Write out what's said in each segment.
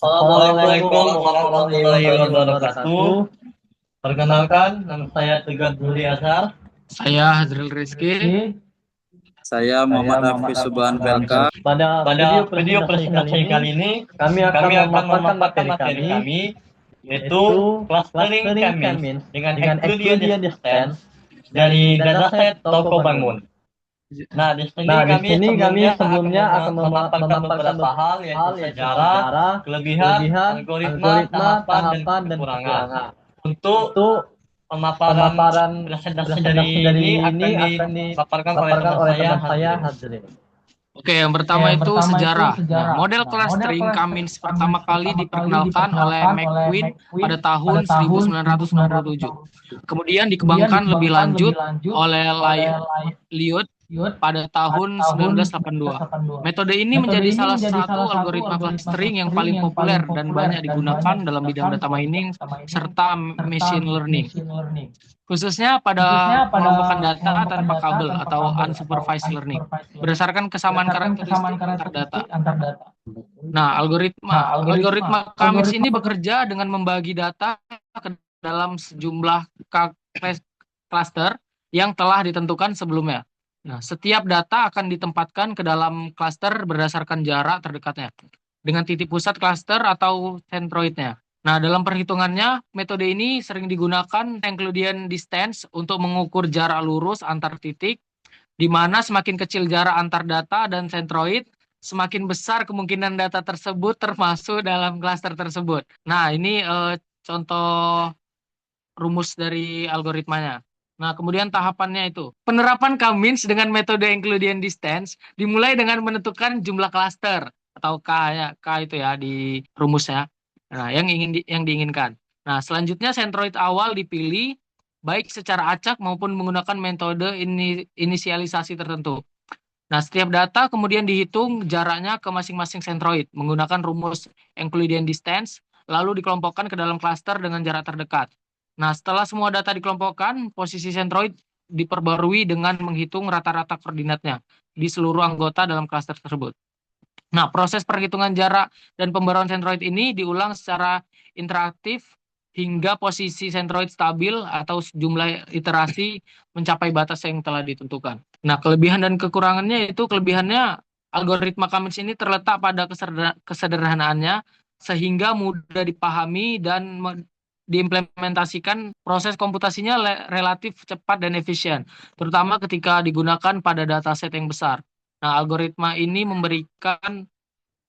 Assalamualaikum warahmatullahi wabarakatuh. Perkenalkan, nama saya Tegar Duli Azhar. Saya Hazril Rizky. Saya Muhammad Hafiz Subhan PLK. Pada video presentasi kali ini, kami akan memaparkan materi kami, yaitu clustering Cummins dengan Euclidean distance dari dataset toko bangun. Nah, di sini kami sebelumnya akan memaparkan beberapa hal, yaitu sejarah, kelebihan, algoritma, tahapan, dan kekurangan. Untuk pemaparan presentasi dari ini akan dipaparkan oleh teman saya, Hazril. Oke, yang pertama itu sejarah. Nah, model clustering Cummins pertama kali diperkenalkan oleh McQueen pada tahun 1997. Kemudian dikembangkan lebih lanjut oleh Lyot pada tahun 1982. Metode ini menjadi salah satu algoritma clustering yang paling populer dan banyak digunakan dalam bidang data mining serta machine learning, khususnya pada pengelompokan data tanpa kabel atau unsupervised learning, berdasarkan kesamaan karakteristik antar data. Nah, algoritma Cummins ini bekerja dengan membagi data ke dalam sejumlah cluster yang telah ditentukan sebelumnya. Nah, setiap data akan ditempatkan ke dalam cluster berdasarkan jarak terdekatnya dengan titik pusat cluster atau centroidnya. Nah, dalam perhitungannya, metode ini sering digunakan Euclidean distance untuk mengukur jarak lurus antar titik, di mana semakin kecil jarak antar data dan centroid, semakin besar kemungkinan data tersebut termasuk dalam cluster tersebut. Nah, ini contoh rumus dari algoritmanya. Nah, kemudian tahapannya itu. Penerapan Cummins dengan metode Euclidean distance dimulai dengan menentukan jumlah cluster atau K ya, K itu ya di rumusnya. Nah, yang diinginkan. Nah, selanjutnya centroid awal dipilih baik secara acak maupun menggunakan metode inisialisasi tertentu. Nah, setiap data kemudian dihitung jaraknya ke masing-masing centroid menggunakan rumus Euclidean distance, lalu dikelompokkan ke dalam cluster dengan jarak terdekat. Nah, setelah semua data dikelompokkan, posisi centroid diperbarui dengan menghitung rata-rata koordinatnya di seluruh anggota dalam cluster tersebut. Nah, proses perhitungan jarak dan pembaruan centroid ini diulang secara interaktif hingga posisi centroid stabil atau jumlah iterasi mencapai batas yang telah ditentukan. Nah, kelebihan dan kekurangannya itu kelebihannya algoritma Cummins ini terletak pada kesederhanaannya sehingga mudah dipahami dan diimplementasikan, proses komputasinya relatif cepat dan efisien, terutama ketika digunakan pada dataset yang besar. Nah, algoritma ini memberikan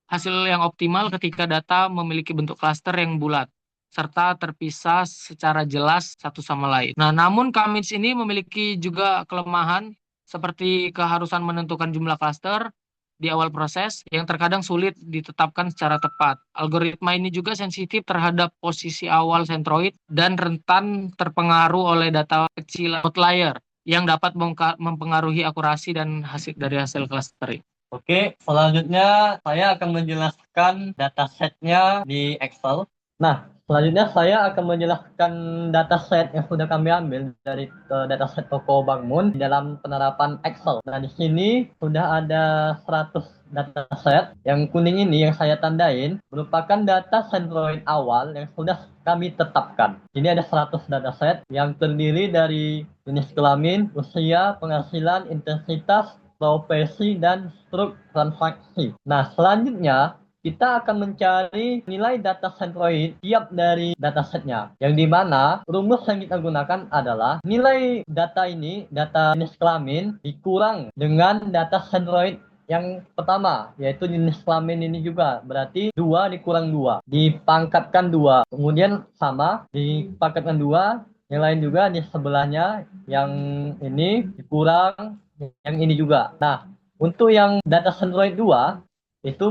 hasil yang optimal ketika data memiliki bentuk klaster yang bulat, serta terpisah secara jelas satu sama lain. Nah, namun Cummins ini memiliki juga kelemahan, seperti keharusan menentukan jumlah klaster di awal proses yang terkadang sulit ditetapkan secara tepat. Algoritma ini juga sensitif terhadap posisi awal centroid dan rentan terpengaruh oleh data kecil outlier yang dapat mempengaruhi akurasi dan hasil clustering. Oke, selanjutnya saya akan menjelaskan datasetnya di Excel. Nah, selanjutnya saya akan menjelaskan dataset yang sudah kami ambil dari dataset toko bangun dalam penerapan Excel. Nah, di sini sudah ada 100 dataset. Yang kuning ini yang saya tandain merupakan data centroid awal yang sudah kami tetapkan. Ini ada 100 dataset yang terdiri dari jenis kelamin, usia, penghasilan, intensitas, profesi, dan struk transaksi. Nah, selanjutnya kita akan mencari nilai data centroid tiap dari datasetnya, yang dimana rumus yang kita gunakan adalah nilai data ini, data jenis kelamin, dikurang dengan data centroid yang pertama, yaitu jenis kelamin ini juga. Berarti 2 dikurang 2, dipangkatkan 2. Kemudian sama, dipangkatkan 2. Yang lain juga di sebelahnya, yang ini dikurang yang ini juga. Nah, untuk yang data centroid 2, itu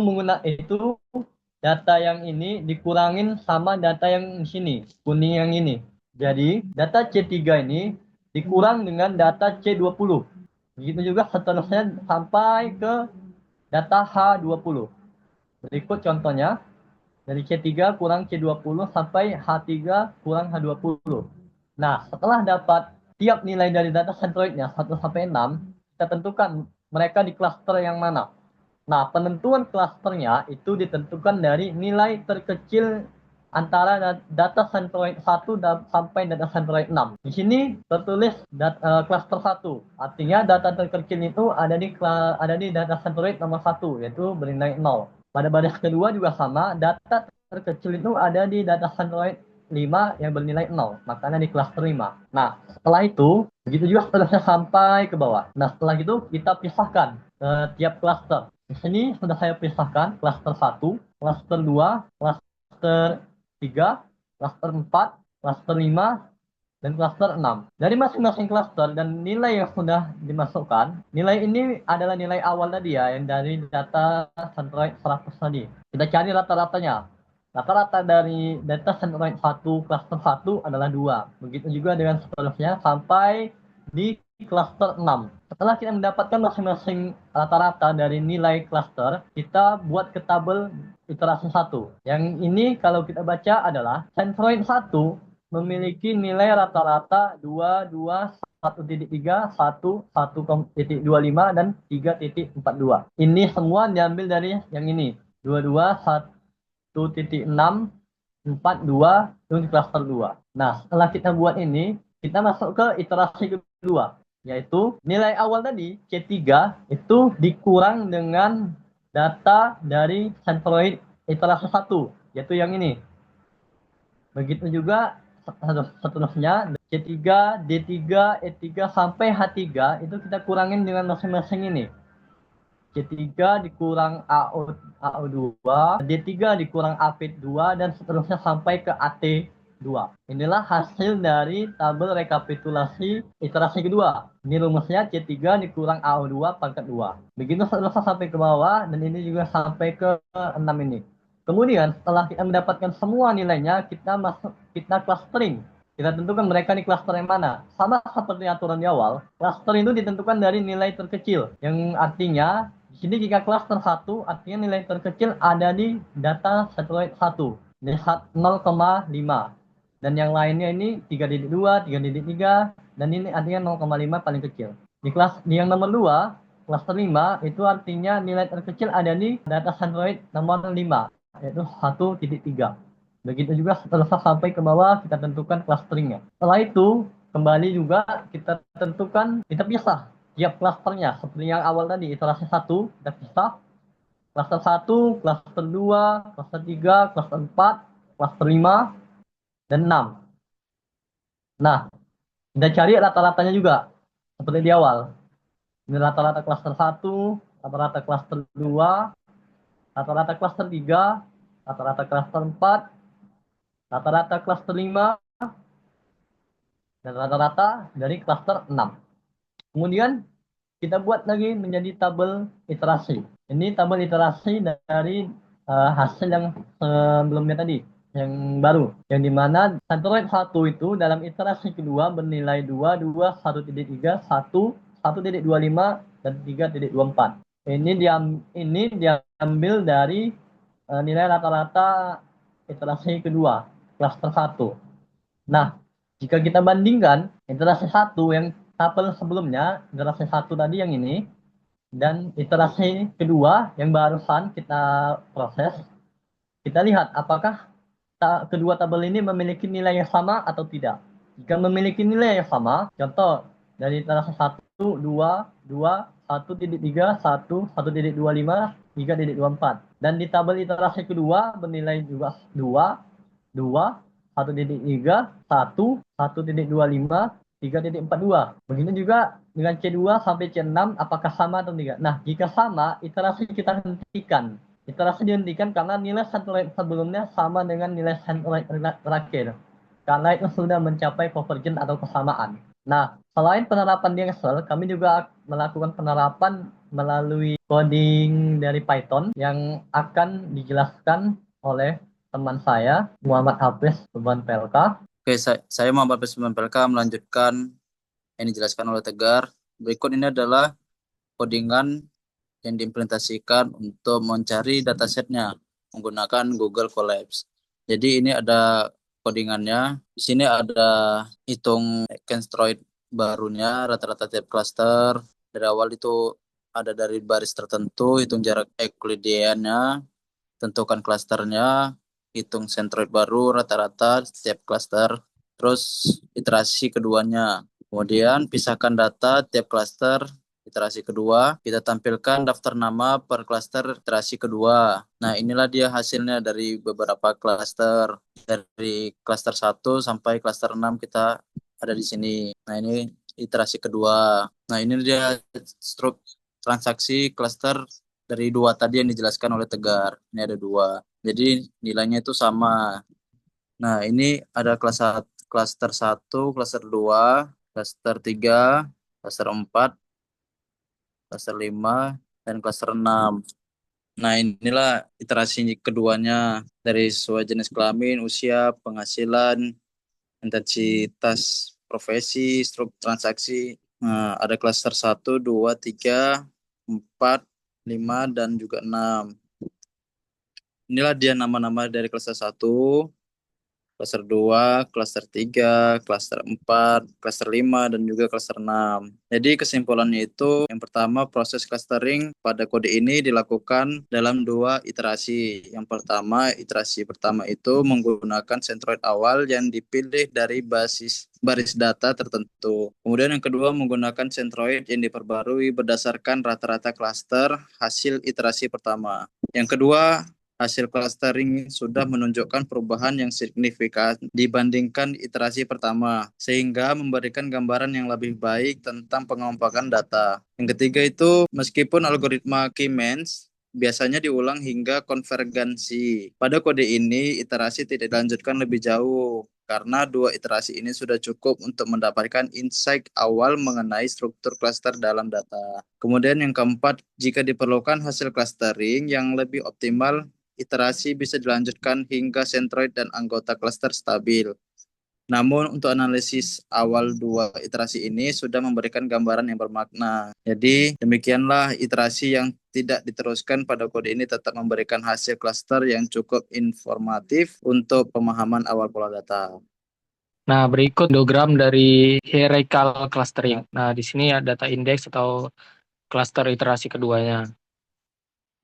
data yang ini dikurangin sama data yang di sini, kuning yang ini. Jadi, data C3 ini dikurang dengan data C20. Begitu juga seterusnya sampai ke data H20. Berikut contohnya, dari C3 kurang C20 sampai H3 kurang H20. Nah, setelah dapat tiap nilai dari data centroidnya 1 sampai 6, kita tentukan mereka di cluster yang mana. Nah, penentuan klasternya itu ditentukan dari nilai terkecil antara data centroid 1 sampai data centroid 6. Di sini tertulis klaster 1. Artinya data terkecil itu ada di data centroid nomor 1, yaitu bernilai 0. Pada baris kedua juga sama, data terkecil itu ada di data centroid 5 yang bernilai 0, makanya di klaster 5. Nah, setelah itu, begitu juga seterusnya sampai ke bawah. Nah, setelah itu kita pisahkan tiap klaster. Di sini sudah saya pisahkan klaster 1, klaster 2, klaster 3, klaster 4, klaster 5, dan klaster 6. Dari masing-masing klaster dan nilai yang sudah dimasukkan, nilai ini adalah nilai awal tadi ya, yang dari data Centroid 100 tadi. Kita cari rata-ratanya. Rata-rata dari data Centroid 1 klaster 1 adalah 2. Begitu juga dengan seterusnya sampai di klaster 6. Setelah kita mendapatkan masing-masing rata-rata dari nilai klaster, kita buat ke tabel iterasi 1. Yang ini kalau kita baca adalah Centroid 1 memiliki nilai rata-rata 22, 1.3, 1, 1.25, dan 3.42. Ini semua diambil dari yang ini. 22, 1.6, 42, itu di klaster 2. Nah, setelah kita buat ini, kita masuk ke iterasi kedua, yaitu nilai awal tadi, C3, itu dikurang dengan data dari Centroid iterasi 1, yaitu yang ini. Begitu juga seterusnya C3, D3, E3 sampai H3 itu kita kurangin dengan masing-masing ini. C3 dikurang AO2, D3 dikurang AP2, dan seterusnya sampai ke AT2. Inilah hasil dari tabel rekapitulasi iterasi kedua. Ini rumusnya C3 dikurang AO2 pangkat 2. Begitu seterusnya sampai ke bawah, dan ini juga sampai ke 6 ini. Kemudian setelah kita mendapatkan semua nilainya, kita clustering. Kita tentukan mereka di cluster yang mana. Sama seperti aturan di awal, cluster itu ditentukan dari nilai terkecil. Yang artinya, di sini jika cluster 1, artinya nilai terkecil ada di data satelit 1. Di 0,5. Dan yang lainnya ini 3.2, 3.3, dan ini artinya 0,5 paling kecil. Di yang nomor 2, cluster 5, itu artinya nilai terkecil ada di data Android nomor 5, yaitu 1.3. Begitu juga setelah sampai ke bawah, kita tentukan clusteringnya. Setelah itu, kembali juga kita tentukan, kita pisah tiap klasternya. Seperti yang awal tadi, iterasi 1, kita pisah. Klaster 1, klaster 2, klaster 3, klaster 4, klaster 5, dan 6. Nah, kita cari rata-ratanya juga, seperti di awal. Ini rata-rata klaster 1, rata-rata klaster 2, rata-rata klaster 3, rata-rata klaster 4, rata-rata klaster 5, dan rata-rata dari klaster 6. Kemudian kita buat lagi menjadi tabel iterasi. Ini tabel iterasi dari hasil yang sebelumnya tadi, yang baru. Yang dimana Android 1 itu dalam iterasi kedua bernilai 2, 2, 1.3, 1, 1.25, dan 3.24. Ini diambil dari nilai rata-rata iterasi kedua, klaster 1. Nah, jika kita bandingkan iterasi 1 yang tabel sebelumnya, iterasi 1 tadi yang ini, dan iterasi kedua yang barusan kita proses, kita lihat apakah kedua tabel ini memiliki nilai yang sama atau tidak. Jika memiliki nilai yang sama, contoh dari iterasi 1, 2, 2, 1.3, 1, 1.25, 3.24. Dan di tabel iterasi kedua bernilai juga 2, 2, 1.3, 1, 1.25, 3.42. Begitu juga dengan C2 sampai C6, apakah sama atau tidak. Nah, jika sama, iterasi kita hentikan. Iterasi dihentikan karena nilai centroid sebelumnya sama dengan nilai centroid terakhir. Karena itu sudah mencapai convergence atau kesamaan. Nah, selain penerapan di Excel, kami juga melakukan penerapan melalui coding dari Python yang akan dijelaskan oleh teman saya, Muhammad Hafiz Beban PLK. Oke, saya Muhammad Hafiz Beban PLK melanjutkan yang dijelaskan oleh Tegar. Berikut ini adalah codingan yang diimplementasikan untuk mencari datasetnya menggunakan Google Colabs. Jadi ini ada codingannya. Di sini ada hitung Kenstroid barunya, rata-rata tiap cluster. Dari awal itu ada dari baris tertentu, hitung jarak Euclideannya, tentukan klasternya, hitung sentroid baru rata-rata setiap klaster, terus iterasi keduanya. Kemudian pisahkan data tiap klaster iterasi kedua, kita tampilkan daftar nama per klaster iterasi kedua. Nah, inilah dia hasilnya dari beberapa klaster. Dari klaster 1 sampai klaster 6 kita ada di sini. Nah, ini iterasi kedua. Nah, ini dia struk transaksi klaster dari dua tadi yang dijelaskan oleh Tegar. Ini ada dua. Jadi nilainya itu sama. Nah, ini ada klaster 1, klaster 2, klaster 3, klaster 4, klaster 5, dan klaster 6. Nah, inilah iterasi keduanya dari sesuai jenis kelamin, usia, penghasilan, intensitas profesi, struktur transaksi. Nah, ada klaster 1, 2, 3, 4, 5, dan juga 6. Inilah dia nama-nama dari klaster 1, klaster 2, klaster 3, klaster 4, klaster 5, dan juga klaster 6. Jadi kesimpulannya itu, yang pertama proses clustering pada kode ini dilakukan dalam dua iterasi. Yang pertama, iterasi pertama itu menggunakan centroid awal yang dipilih dari baris data tertentu. Kemudian yang kedua menggunakan centroid yang diperbarui berdasarkan rata-rata klaster hasil iterasi pertama. Yang kedua, hasil clustering sudah menunjukkan perubahan yang signifikan dibandingkan iterasi pertama, sehingga memberikan gambaran yang lebih baik tentang pengelompokan data. Yang ketiga itu, meskipun algoritma K-means biasanya diulang hingga konvergensi. Pada kode ini, iterasi tidak dilanjutkan lebih jauh, karena dua iterasi ini sudah cukup untuk mendapatkan insight awal mengenai struktur klaster dalam data. Kemudian yang keempat, jika diperlukan hasil clustering yang lebih optimal, iterasi bisa dilanjutkan hingga centroid dan anggota klaster stabil. Namun untuk analisis awal dua iterasi ini sudah memberikan gambaran yang bermakna. Jadi demikianlah iterasi yang tidak diteruskan pada kode ini tetap memberikan hasil klaster yang cukup informatif untuk pemahaman awal pola data. Nah, berikut diagram dari hierarchical clustering. Nah, di sini ada data index atau cluster iterasi keduanya.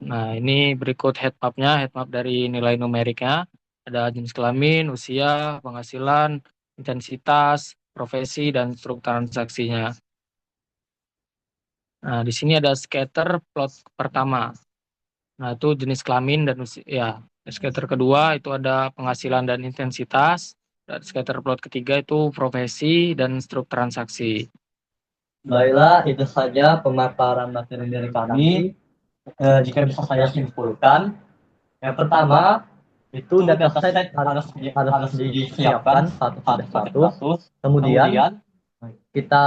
Nah, ini berikut head map dari nilai numeriknya. Ada jenis kelamin, usia, penghasilan, intensitas, profesi, dan struktur transaksinya. Nah, di sini ada scatter plot pertama. Nah, itu jenis kelamin dan usia. Ya, scatter kedua itu ada penghasilan dan intensitas. Dan scatter plot ketiga itu profesi dan struktur transaksi. Baiklah, itu saja pemaparan materi dari kami. Jika bisa saya simpulkan, yang pertama itu dataset harus disiapkan satu. Kemudian kita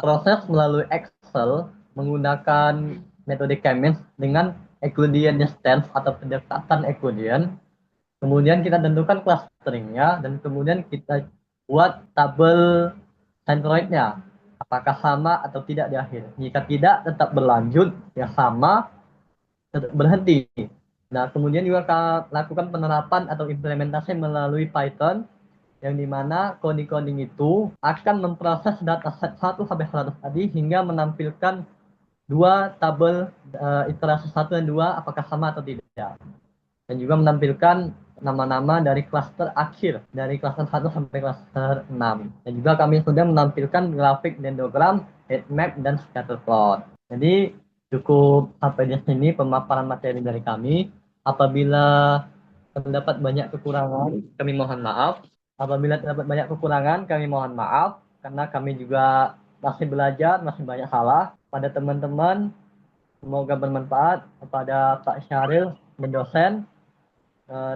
proses melalui Excel menggunakan metode K-means dengan Euclidean distance atau pendekatan Euclidean. Kemudian kita tentukan clusteringnya dan kemudian kita buat tabel centroidnya. Apakah sama atau tidak di akhir. Jika tidak, tetap berlanjut. Ya sama, tetap berhenti. Nah, kemudian juga kita lakukan penerapan atau implementasi melalui Python yang dimana coding-coding itu akan memproses dataset 1 sampai 100 tadi hingga menampilkan dua tabel iterasi 1 dan 2 apakah sama atau tidak. Dan juga menampilkan nama-nama dari klaster akhir dari klaster 1 sampai klaster 6. Dan juga kami sudah menampilkan grafik dendrogram, heat map, dan scatter plot. Jadi cukup sampai di sini pemaparan materi dari kami. Apabila terdapat banyak kekurangan, kami mohon maaf. Apabila terdapat banyak kekurangan, kami mohon maaf karena kami juga masih belajar, masih banyak salah. Pada teman-teman, semoga bermanfaat. Kepada Pak Syahril dan dosen,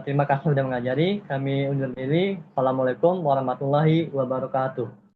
terima kasih sudah mengajari. Kami undur diri. Assalamualaikum warahmatullahi wabarakatuh.